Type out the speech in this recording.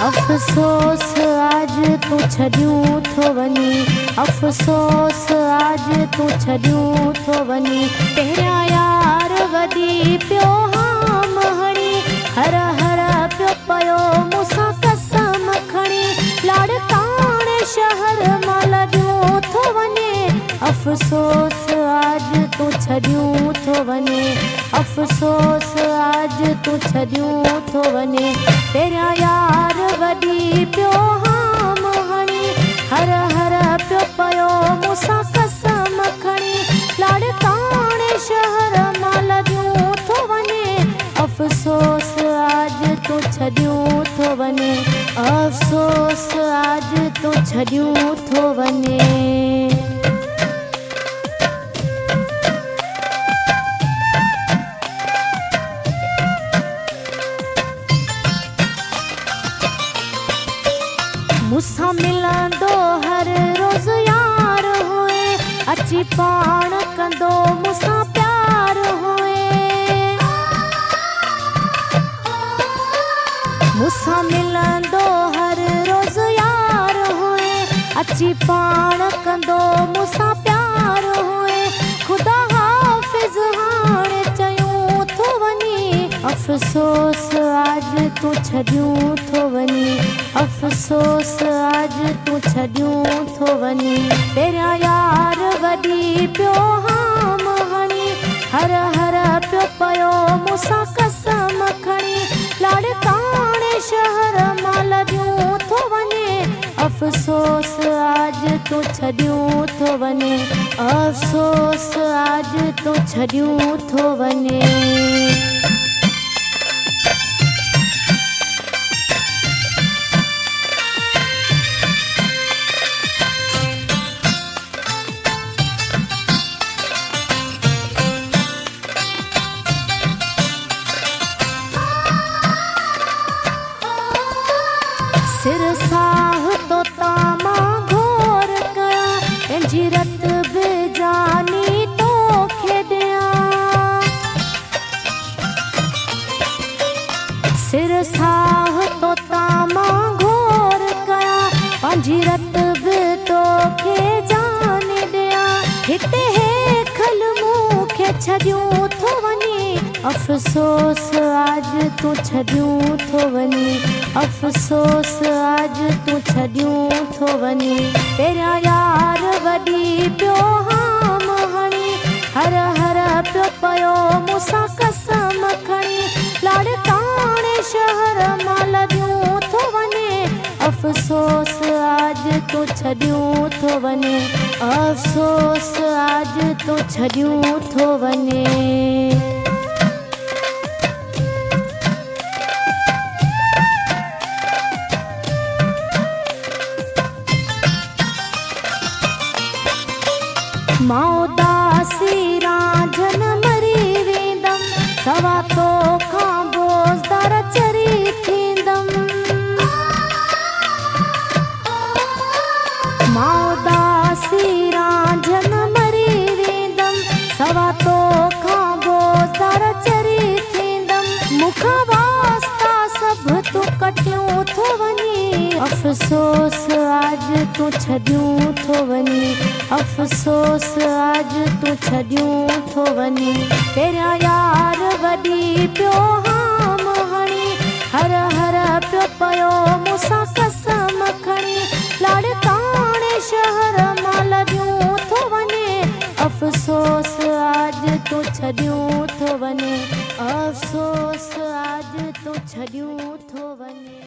अफ़सोस आज तूं छॾियूं थो वञी, अफ़सोस आज तूं छॾियूं थो वञी। पहिरियां यार वॾी पियो हाम हणी, हर हर पियो पियो मूंसां कसम खणी। लाड़काणे शहर मां लॾियो थो वञे, अफ़सोस आज तूं छॾियूं थो वञे, अफ़सोस आज तूं छॾियूं थो वञे। पहिरियां यार वॾी पियो हाम हणी, हर हर पियो पियो मूंसां कसम खणी। लाड़काणे शहर मां लॾियो थो वञे, अफ़सोस आज तूं छॾियूं थो वञे, अफ़सोस आज तूं छॾियूं थो वञे। मूंसां मिलंदो हर रोज़ यार हुए, अची पाण कंदो मूंसां प्यार हुए। मूंसां मिलंदो हर रोज़ यार हुए, अची पाण कंदो मूंसां प्यार हुए। ख़ुदा हाफ़िज़ हाणे चयूं थो वञी, अफ़सोस आज तूं छॾियूं थो वञी, अफ़सोस आज तूं छॾियूं थो वञी। पहिरियां यार वॾी पियो हाम हणी, हर हर पियो पियो मूंसां कसम खणी। लाड़काणे शहर मां लॾियो थो वञे, अफ़सोस आज तूं छॾियूं थो वञे, अफ़सोस आज तूं छॾियूं थो वञे। सिर साह तो तामा घोर कया, पंहिंजी रत बि जानी तोखे ॾियां। सिर साह तो तामा घोर कया, पंहिंजी रत बि तोखे जानी ॾियां। हिते हेखल मूंखे छॾियूं थो वञी, अफ़सोस आज तूं छॾियूं थो वञी, अफ़सोस आज तूं छॾियूं थो वञी। पहिरियां यार वॾी पियो हाम हणी, हर हर पियो पियो मूंसां कसम खणी। लाड़काणे शहर मां लॾियो थो वञे, अफ़सोस आज तूं छॾियूं थो वञे, अफ़सोस आज तूं छॾियूं थो वञे। मां उदासी रांझन मरी वेंदमि, सवा तोखां बोज़दार चरी थींदमि। मां उदासी रांझन मरी वेंदमि, सवा तोखां बोज़दार चरी थींदमि। मूंखां वास्ता सभु तूं कटियूं थो वञी, अफ़सोस आज तूं छॾियूं थो वञी, अफ़सोस आज तूं छॾियूं थो वञी। पहिरियां यार वॾी पियो हाम हणी, हर हर पियो पियो मूंसां कसम खणी। लाड़काणे शहर मां लॾियो थो वञे, अफ़सोस आज तूं छॾियूं थो वञे, अफ़सोस आज तूं छॾियूं थो वञे।